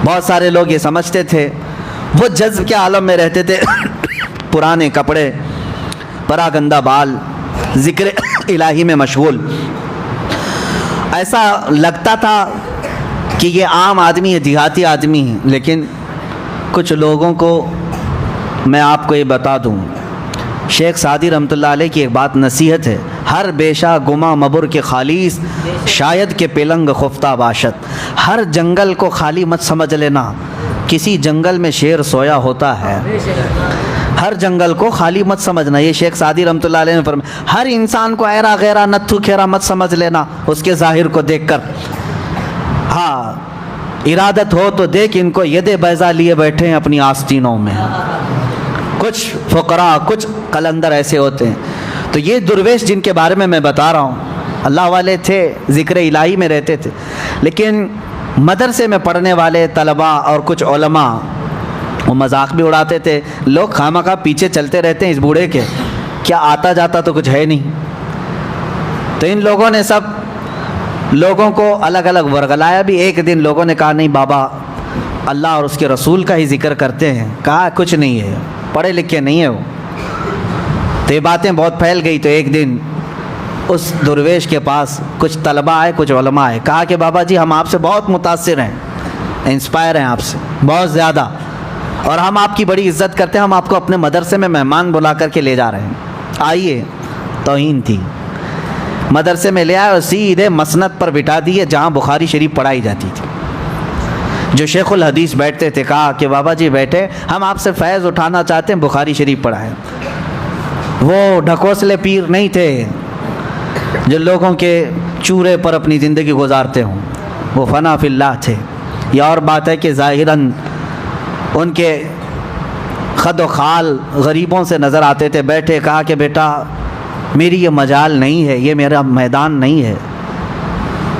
بہت سارے لوگ یہ سمجھتے تھے، وہ جذب کے عالم میں رہتے تھے، پرانے کپڑے، پراگندہ بال، ذکر الہی میں مشغول. ایسا لگتا تھا کہ یہ عام آدمی ہے، دیہاتی آدمی ہے. لیکن کچھ لوگوں کو میں آپ کو یہ بتا دوں، شیخ سعدی رحمۃ اللہ علیہ کی ایک بات نصیحت ہے، ہر بیشہ گما مبر کے خالیس شاید کہ پلنگ خفتہ باشد. ہر جنگل کو خالی مت سمجھ لینا، کسی جنگل میں شیر سویا ہوتا ہے. ہر جنگل کو خالی مت سمجھنا، یہ شیخ سعدی رحمۃ اللہ علیہ نے فرمایا. ہر انسان کو ایرا غیرہ نتھو کھیرا مت سمجھ لینا اس کے ظاہر کو دیکھ کر. ہاں ارادت ہو تو دیکھ، ان کو ید بیضا لیے بیٹھے ہیں اپنی آستینوں میں. کچھ فقراء، کچھ قلندر ایسے ہوتے ہیں. تو یہ درویش جن کے بارے میں بتا رہا ہوں، اللہ والے تھے، ذکر الہی میں رہتے تھے، لیکن مدرسے میں پڑھنے والے طلباء اور کچھ علماء وہ مذاق بھی اڑاتے تھے. لوگ خامخواہ پیچھے چلتے رہتے ہیں اس بوڑھے کے، کیا آتا جاتا تو کچھ ہے نہیں. تو ان لوگوں نے سب لوگوں کو الگ الگ ورگلایا بھی. ایک دن لوگوں نے کہا نہیں بابا اللہ اور اس کے رسول کا ہی ذکر کرتے ہیں. کہا کچھ نہیں ہے، پڑھے لکھے نہیں ہے وہ. تو یہ باتیں بہت پھیل گئی. تو ایک دن اس درویش کے پاس کچھ طلباء آئے، کچھ علماء آئے. کہا کہ بابا جی ہم آپ سے بہت متاثر ہیں، انسپائر ہیں آپ سے بہت زیادہ، اور ہم آپ کی بڑی عزت کرتے ہیں. ہم آپ کو اپنے مدرسے میں مہمان بلا کر کے لے جا رہے ہیں، آئیے. توہین تھی. مدرسے میں لے آئے اور سیدھے مسند پر بٹھا دیے جہاں بخاری شریف پڑھائی جاتی تھی. جو شیخ الحدیث بیٹھتے تھے کہا کہ بابا جی بیٹھے، ہم آپ سے فیض اٹھانا چاہتے ہیں، بخاری شریف پڑھائیں. وہ ڈھکوسلے پیر نہیں تھے جو لوگوں کے چورے پر اپنی زندگی گزارتے ہوں، وہ فنا فی اللہ تھے. یہ اور بات ہے کہ ظاہراً ان کے خد و خال غریبوں سے نظر آتے تھے. بیٹھے، کہا کہ بیٹا میری یہ مجال نہیں ہے، یہ میرا میدان نہیں ہے،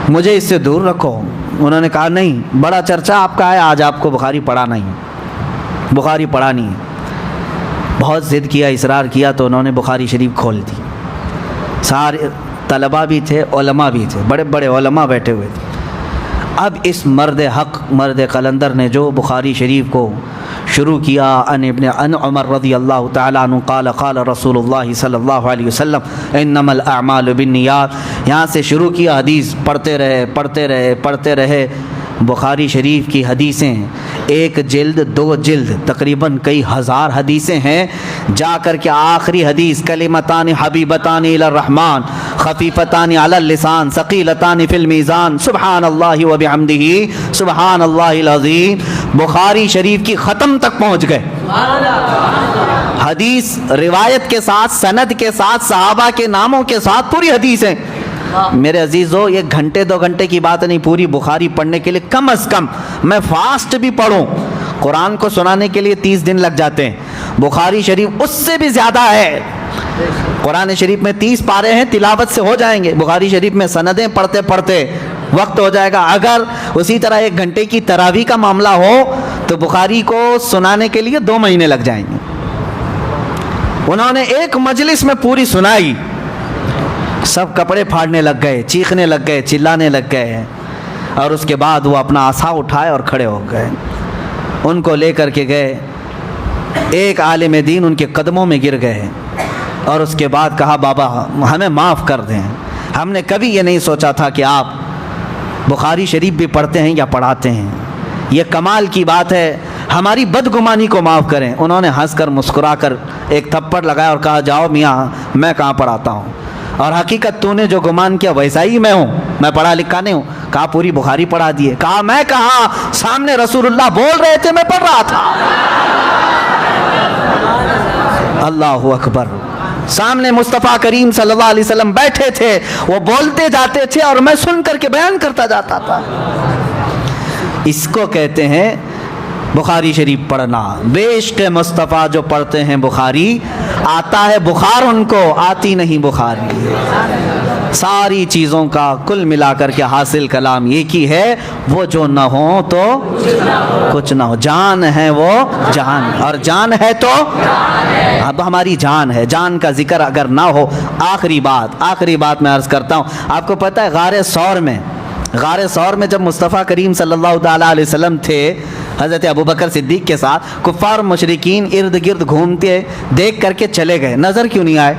مجھے اس سے دور رکھو. انہوں نے کہا نہیں، بڑا چرچہ آپ کا ہے، آج آپ کو بخاری پڑھانا ہی، بخاری پڑھانی ہے. بہت ضد کیا، اصرار کیا، تو انہوں نے بخاری شریف کھول دی. سارے طلباء بھی تھے، علماء بھی تھے، بڑے بڑے علماء بیٹھے ہوئے تھے. اب اس مرد حق، مرد قلندر نے جو بخاری شریف کو شروع کیا، ان عمر رضی اللہ تعالیٰ عنہ قال قال رسول اللہ صلی اللہ علیہ وسلم انما الاعمال بالنیات، یہاں سے شروع کیا. حدیث پڑھتے رہے پڑھتے رہے پڑھتے رہے. بخاری شریف کی حدیثیں ایک جلد، دو جلد، تقریباً کئی ہزار حدیثیں ہیں. جا کر کے آخری حدیث کلمتان حبیبتان الی الرحمن خفیفتان علی اللسان ثقیلتان فی المیزان سبحان اللہ و بحمدہ سبحان اللہ العظیم، بخاری شریف کی ختم تک پہنچ گئے. حدیث روایت کے ساتھ، سند کے ساتھ، صحابہ کے ناموں کے ساتھ پوری حدیثیں. میرے عزیزو یہ گھنٹے دو گھنٹے کی بات نہیں، پوری بخاری پڑھنے کے لیے کم از کم میں فاسٹ بھی پڑھوں، قرآن کو سنانے کے لیے 30 دن لگ جاتے ہیں. بخاری شریف اس سے بھی زیادہ ہے. قرآن شریف میں 30 پارے ہیں، تلاوت سے ہو جائیں گے. بخاری شریف میں سندیں پڑھتے پڑھتے وقت ہو جائے گا. اگر اسی طرح 1 گھنٹے کی تراویح کا معاملہ ہو تو بخاری کو سنانے کے لیے 2 مہینے لگ جائیں گے. انہوں نے ایک مجلس میں پوری سنائی، سب کپڑے پھاڑنے لگ گئے، چیخنے لگ گئے، چلانے لگ گئے. اور اس کے بعد وہ اپنا عصا اٹھائے اور کھڑے ہو گئے. ان کو لے کر کے گئے، ایک عالم دین ان کے قدموں میں گر گئے اور اس کے بعد کہا بابا ہمیں معاف کر دیں، ہم نے کبھی یہ نہیں سوچا تھا کہ آپ بخاری شریف بھی پڑھتے ہیں یا پڑھاتے ہیں. یہ کمال کی بات ہے، ہماری بدگمانی کو معاف کریں. انہوں نے ہنس کر مسکرا کر ایک تھپڑ لگایا اور کہا جاؤ میاں، میں کہاں پڑھاتا ہوں، اور حقیقت تو نے جو گمان کیا ویسا ہی میں ہوں، میں پڑھا لکھا نہیں ہوں. کہا پوری بخاری پڑھا دیے. کہا میں کہا، سامنے رسول اللہ بول رہے تھے، میں پڑھ رہا تھا. اللہ اکبر. سامنے مصطفیٰ کریم صلی اللہ علیہ وسلم بیٹھے تھے، وہ بولتے جاتے تھے اور میں سن کر کے بیان کرتا جاتا تھا. اس کو کہتے ہیں بخاری شریف پڑھنا. عشق مصطفیٰ جو پڑھتے ہیں بخاری، آتا ہے بخار ان کو، آتی نہیں بخاری. ساری چیزوں کا کل ملا کر کے حاصل کلام ایک ہی ہے، وہ جو نہ ہو تو کچھ نہ ہو. جان ہے وہ جان، اور جان ہے تو اب ہماری جان ہے. جان کا ذکر اگر نہ ہو، آخری بات میں عرض کرتا ہوں، آپ کو پتہ ہے غار ثور میں غار ثور میں جب مصطفیٰ کریم صلی اللہ تعالیٰ علیہ وسلم تھے حضرت ابوبکر صدیق کے ساتھ، کفار مشرکین ارد گرد گھومتے دیکھ کر کے چلے گئے، نظر کیوں نہیں آئے؟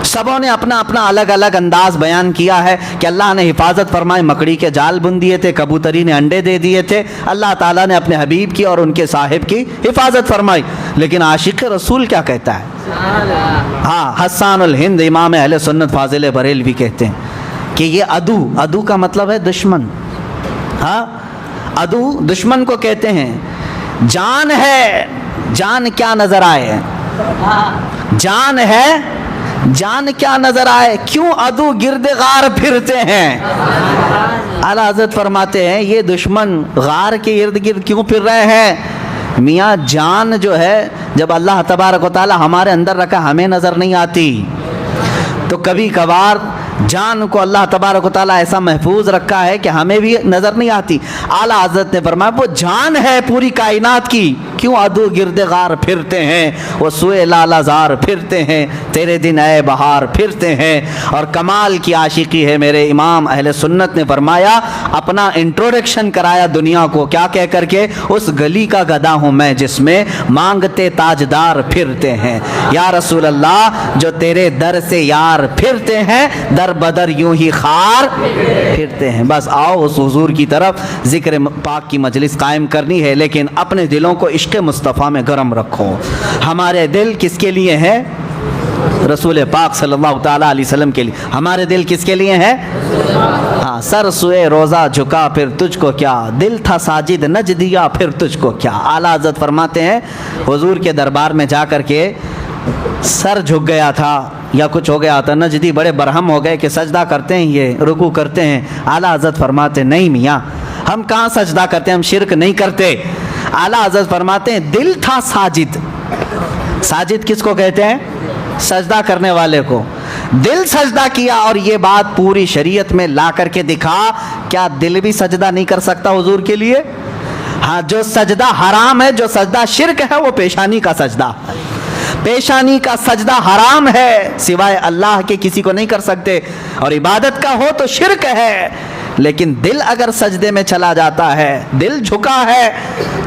سبوں نے اپنا اپنا الگ الگ انداز بیان کیا ہے کہ اللہ نے حفاظت فرمائے، مکڑی کے جال بن دیے تھے، کبوتری نے انڈے دے دیے تھے، اللہ تعالیٰ نے اپنے حبیب کی اور ان کے صاحب کی حفاظت فرمائی۔ لیکن عاشق رسول کیا کہتا ہے؟ ہاں، حسان الہند امام اہل سنت فاضل بریلوی کہتے ہیں کہ یہ عدو کا مطلب ہے دشمن۔ ہاں، عدو دشمن کو کہتے ہیں۔ جان ہے، جان کیا نظر آئے، جان ہے، جان کیا نظر آئے، کیوں عدو گرد غار پھرتے ہیں؟ اعلیٰ حضرت فرماتے ہیں یہ دشمن غار کے ارد گرد کیوں پھر رہے ہیں؟ میاں جان جو ہے جب اللہ تبارک و تعالی ہمارے اندر رکھا ہمیں نظر نہیں آتی، تو کبھی کبھار جان کو اللہ تبارک و تعالیٰ ایسا محفوظ رکھا ہے کہ ہمیں بھی نظر نہیں آتی۔ اعلیٰ حضرت نے فرمایا وہ جان ہے پوری کائنات کی، کیوں عدو گرد غار پھرتے ہیں، وہ سوئے لالا زار پھرتے ہیں، تیرے دن اے بہار پھرتے ہیں۔ اور کمال کی عاشقی ہے، میرے امام اہل سنت نے فرمایا، اپنا انٹروڈکشن کرایا دنیا کو کیا کہہ کر کے، اس گلی کا گدا ہوں میں جس میں مانگتے تاجدار پھرتے ہیں، یا رسول اللہ جو تیرے در سے یار پھرتے ہیں، در بدر یوں ہی خار پھرتے ہیں۔ بس آؤ اس حضور کی طرف ذکر پاک کی مجلس قائم کرنی ہے، لیکن اپنے دلوں کو عشق مصطفیٰ میں گرم رکھو۔ ہمارے دل کس کے لیے ہیں؟ رسول پاک صلی اللہ تعالیٰ علیہ وسلم کے لیے۔ ہمارے دل کس کے لیے ہیں؟ ہاں، سر سوئے روزہ جھکا پھر تجھ کو کیا، دل تھا ساجد نج دیا پھر تجھ کو کیا۔ اعلیٰ حضرت فرماتے ہیں حضور کے دربار میں جا کر کے سر جھک گیا تھا یا کچھ ہو گیا تھا، نجدی بڑے برہم ہو گئے کہ سجدہ کرتے ہیں، یہ رکوع کرتے ہیں۔ اعلیٰ حضرت فرماتے ہیں نہیں میاں، ہم کہاں سجدہ کرتے ہیں، ہم شرک نہیں کرتے۔ اعلیٰ حضرت فرماتے ہیں دل تھا ساجد، ساجد کس کو کہتے ہیں؟ سجدہ کرنے والے کو۔ دل سجدہ کیا، اور یہ بات پوری شریعت میں لا کر کے دکھا، کیا دل بھی سجدہ نہیں کر سکتا حضور کے لیے؟ ہاں، جو سجدہ حرام ہے، جو سجدہ شرک ہے، وہ پیشانی کا سجدہ، پیشانی کا سجدہ حرام ہے، سوائے اللہ کے کسی کو نہیں کر سکتے، اور عبادت کا ہو تو شرک ہے۔ لیکن دل اگر سجدے میں چلا جاتا ہے، دل جھکا ہے،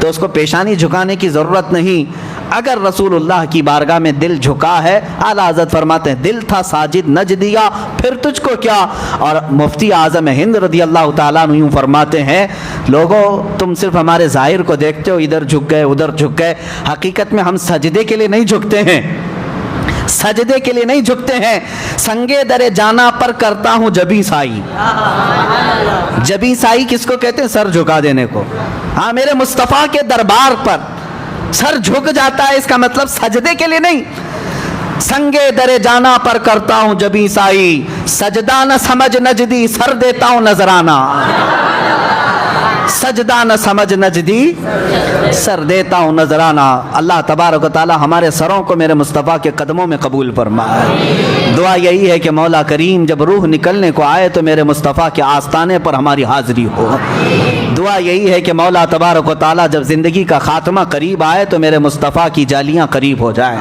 تو اس کو پیشانی جھکانے کی ضرورت نہیں۔ اگر رسول اللہ کی بارگاہ میں دل جھکا ہے، اعلیٰ حضرت فرماتے ہیں دل تھا ساجد نج دیا پھر تجھ کو کیا۔ اور مفتی اعظم ہند رضی اللہ تعالیٰ عنہ یوں فرماتے ہیں لوگوں تم صرف ہمارے ظاہر کو دیکھتے ہو، ادھر جھک گئے ادھر جھک گئے، حقیقت میں ہم سجدے کے لیے نہیں جھکتے ہیں، سجدے کے لیے نہیں جھکتے ہیں، سنگے در جانا پر کرتا ہوں جبی سائی۔ جبی سائی کس کو کہتے ہیں؟ سر جھکا دینے کو۔ ہاں، میرے مصطفیٰ کے دربار پر سر جھک جاتا ہے، اس کا مطلب سجدے کے لیے نہیں۔ سنگے در جانا پر کرتا ہوں جبی سائی، سجدہ نہ سمجھ نجدی سر دیتا ہوں نذرانہ، سجدہ نہ سمجھ نجدی سر دیتا ہوں نذرانہ۔ اللہ تبارک و تعالی ہمارے سروں کو میرے مصطفیٰ کے قدموں میں قبول فرمائے۔ دعا یہی ہے کہ مولا کریم جب روح نکلنے کو آئے تو میرے مصطفیٰ کے آستانے پر ہماری حاضری ہو۔ دعا یہی ہے کہ مولا تبارک و تعالی جب زندگی کا خاتمہ قریب آئے تو میرے مصطفیٰ کی جالیاں قریب ہو جائیں۔